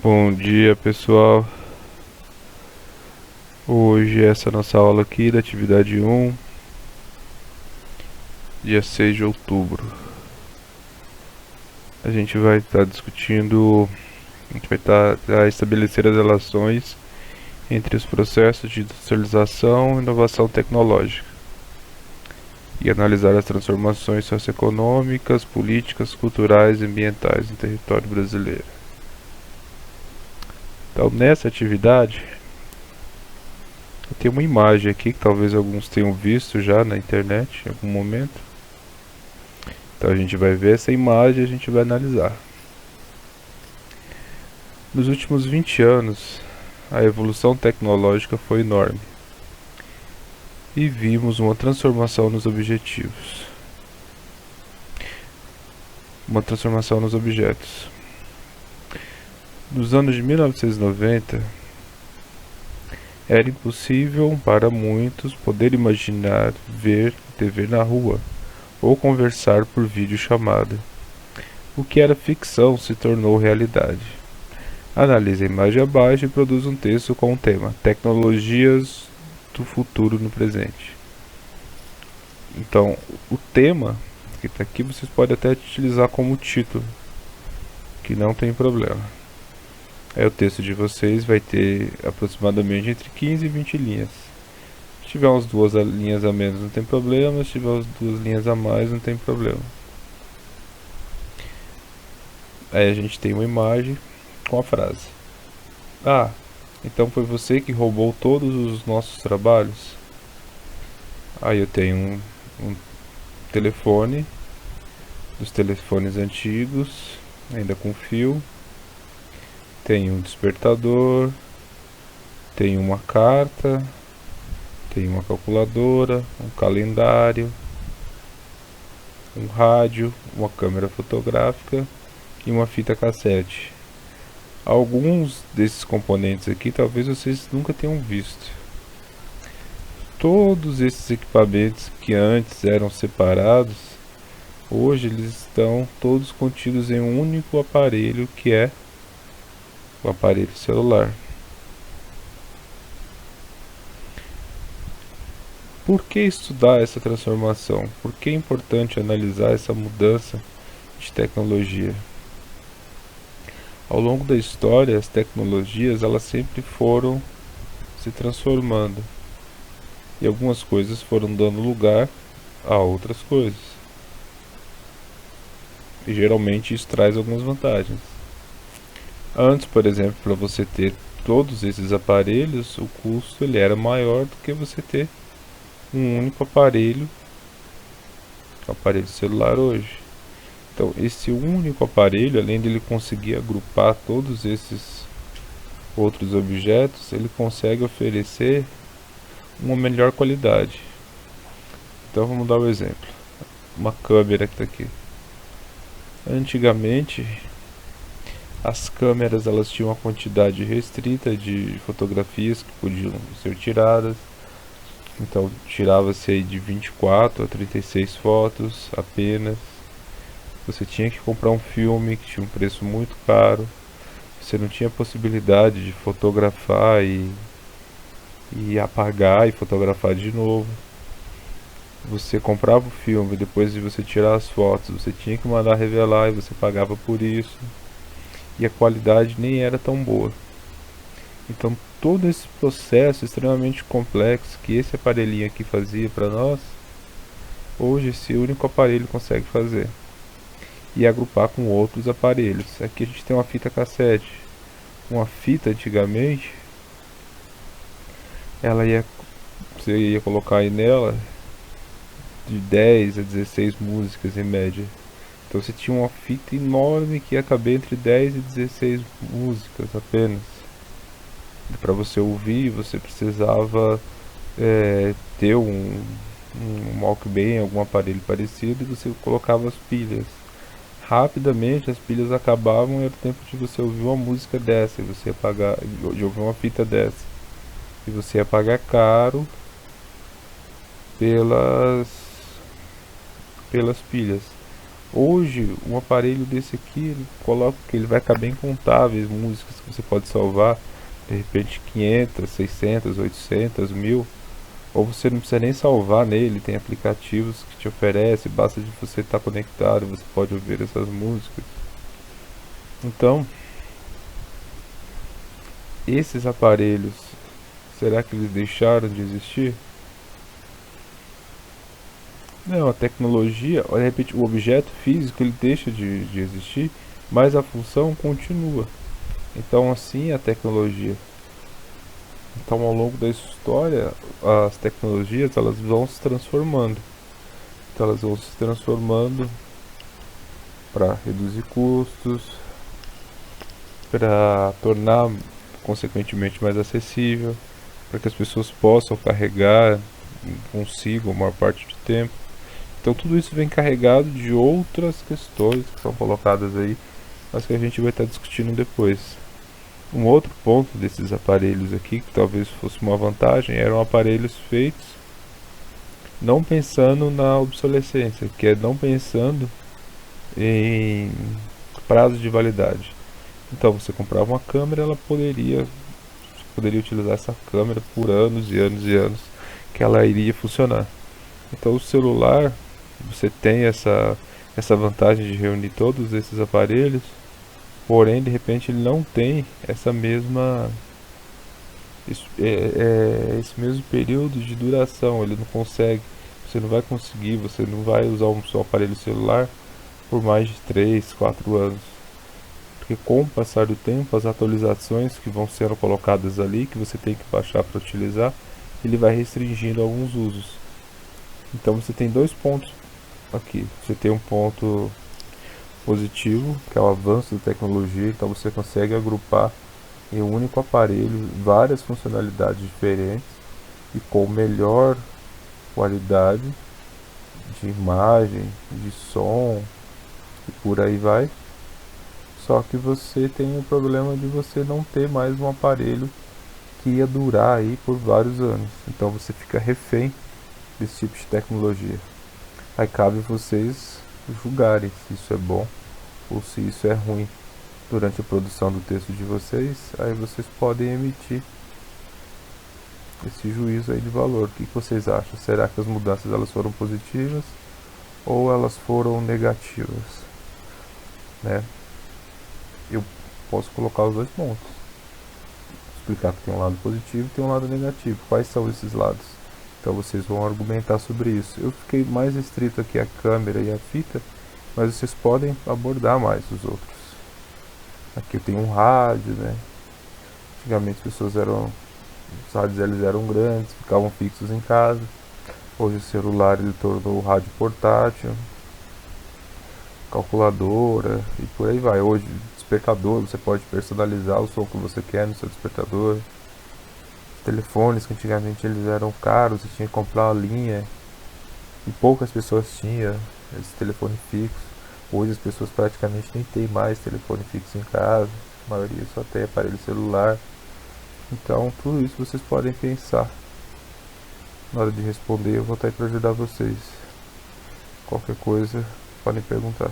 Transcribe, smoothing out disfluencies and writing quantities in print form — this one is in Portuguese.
Bom dia, pessoal. Hoje essa é a nossa aula aqui da atividade 1, dia 6 de outubro. A gente vai estar discutindo, a gente vai estar estabelecer as relações entre os processos de industrialização e inovação tecnológica e analisar as transformações socioeconômicas, políticas, culturais e ambientais no território brasileiro. Então, nessa atividade, eu tenho uma imagem aqui que talvez alguns tenham visto já na internet em algum momento. Então a gente vai ver essa imagem e a gente vai analisar. Nos últimos 20 anos, a evolução tecnológica foi enorme e vimos uma transformação nos objetivos, uma transformação nos objetos. Nos anos de 1990, era impossível para muitos poder imaginar ver TV na rua ou conversar por videochamada. O que era ficção se tornou realidade. Analise a imagem abaixo e produza um texto com o tema Tecnologias do futuro no presente. Então, o tema que está aqui vocês podem até utilizar como título, que não tem problema. Aí o texto de vocês vai ter aproximadamente entre 15 e 20 linhas. Se tiver umas 2 linhas a menos não tem problema, se tiver umas 2 linhas a mais não tem problema. Aí a gente tem uma imagem com a frase: Ah, então foi você que roubou todos os nossos trabalhos? Aí eu tenho um telefone, dos telefones antigos, ainda com fio. Tem um despertador, tem uma carta, tem uma calculadora, um calendário, um rádio, uma câmera fotográfica e uma fita cassete. Alguns desses componentes aqui talvez vocês nunca tenham visto. Todos esses equipamentos que antes eram separados, hoje eles estão todos contidos em um único aparelho, que é o aparelho celular. Por que estudar essa transformação? Por que é importante analisar essa mudança de tecnologia? Ao longo da história, as tecnologias elas sempre foram se transformando e algumas coisas foram dando lugar a outras coisas. E geralmente isso traz algumas vantagens. Antes, por exemplo, para você ter todos esses aparelhos, o custo ele era maior do que você ter um único aparelho, o aparelho celular hoje. Então, esse único aparelho, além de ele conseguir agrupar todos esses outros objetos, ele consegue oferecer uma melhor qualidade. Então, vamos dar um exemplo. Uma câmera que está aqui. Antigamente, as câmeras elas tinham uma quantidade restrita de fotografias que podiam ser tiradas. Então tirava-se aí de 24 a 36 fotos apenas. Você tinha que comprar um filme que tinha um preço muito caro. Você não tinha possibilidade de fotografar e apagar e fotografar de novo. Você comprava o filme, depois de você tirar as fotos, você tinha que mandar revelar e você pagava por isso. E a qualidade nem era tão boa. Então todo esse processo extremamente complexo que esse aparelhinho aqui fazia para nós, hoje esse único aparelho consegue fazer e agrupar com outros aparelhos. Aqui a gente tem uma fita cassete. Uma fita antigamente, você ia colocar aí nela de 10 a 16 músicas em média. Então você tinha uma fita enorme que ia caber entre 10 e 16 músicas apenas. Para você ouvir, você precisava ter um Walkman, algum aparelho parecido, e você colocava as pilhas. Rapidamente as pilhas acabavam e era o tempo de você ouvir uma música dessa, e você ia pagar, de ouvir uma fita dessa, e você ia pagar caro pelas pilhas. Hoje, um aparelho desse aqui, ele coloca que ele vai caber incontáveis músicas que você pode salvar, de repente 500, 600, 800, 1000, ou você não precisa nem salvar nele, tem aplicativos que te oferecem, basta de você estar conectado, você pode ouvir essas músicas. Então, esses aparelhos, será que eles deixaram de existir? Não, a tecnologia, de repente o objeto físico ele deixa de existir, mas a função continua. Então assim é a tecnologia. Então ao longo da história, as tecnologias elas vão se transformando. Então elas vão se transformando para reduzir custos, para tornar consequentemente mais acessível, para que as pessoas possam carregar consigo a maior parte do tempo. Então tudo isso vem carregado de outras questões que são colocadas aí, mas que a gente vai estar discutindo depois. Um outro ponto desses aparelhos aqui, que talvez fosse uma vantagem, eram aparelhos feitos não pensando na obsolescência, que é não pensando em prazo de validade. Então você comprava uma câmera, ela poderia utilizar essa câmera por anos e anos e anos, que ela iria funcionar. Então o celular, você tem essa vantagem de reunir todos esses aparelhos, porém de repente ele não tem essa mesma esse mesmo período de duração, ele não consegue, você não vai conseguir, você não vai usar um seu aparelho celular por mais de 3 4 anos. Porque com o passar do tempo, as atualizações que vão sendo colocadas ali, que você tem que baixar para utilizar, ele vai restringindo alguns usos. Então você tem dois pontos aqui. Você tem um ponto positivo, que é o avanço da tecnologia, então você consegue agrupar em um único aparelho várias funcionalidades diferentes e com melhor qualidade de imagem, de som e por aí vai. Só que você tem o problema de você não ter mais um aparelho que ia durar aí por vários anos. Então você fica refém desse tipo de tecnologia. Aí cabe vocês julgarem se isso é bom ou se isso é ruim. Durante a produção do texto de vocês, aí vocês podem emitir esse juízo aí de valor. O que vocês acham? Será que as mudanças elas foram positivas ou elas foram negativas? Né? Eu posso colocar os dois pontos. Explicar que tem um lado positivo e tem um lado negativo. Quais são esses lados? Então vocês vão argumentar sobre isso. Eu fiquei mais restrito aqui à câmera e à fita, mas vocês podem abordar mais os outros. Aqui eu tenho um rádio, né? Antigamente as pessoas os rádios eles eram grandes, ficavam fixos em casa. Hoje o celular ele tornou o rádio portátil, calculadora e por aí vai. Hoje despertador, você pode personalizar o som que você quer no seu despertador. Telefones que antigamente eles eram caros, você tinha que comprar uma linha e poucas pessoas tinham esse telefone fixo. Hoje as pessoas praticamente nem têm mais telefone fixo em casa, a maioria só tem aparelho celular. Então tudo isso vocês podem pensar. Na hora de responder eu vou estar aí para ajudar vocês. Qualquer coisa podem perguntar.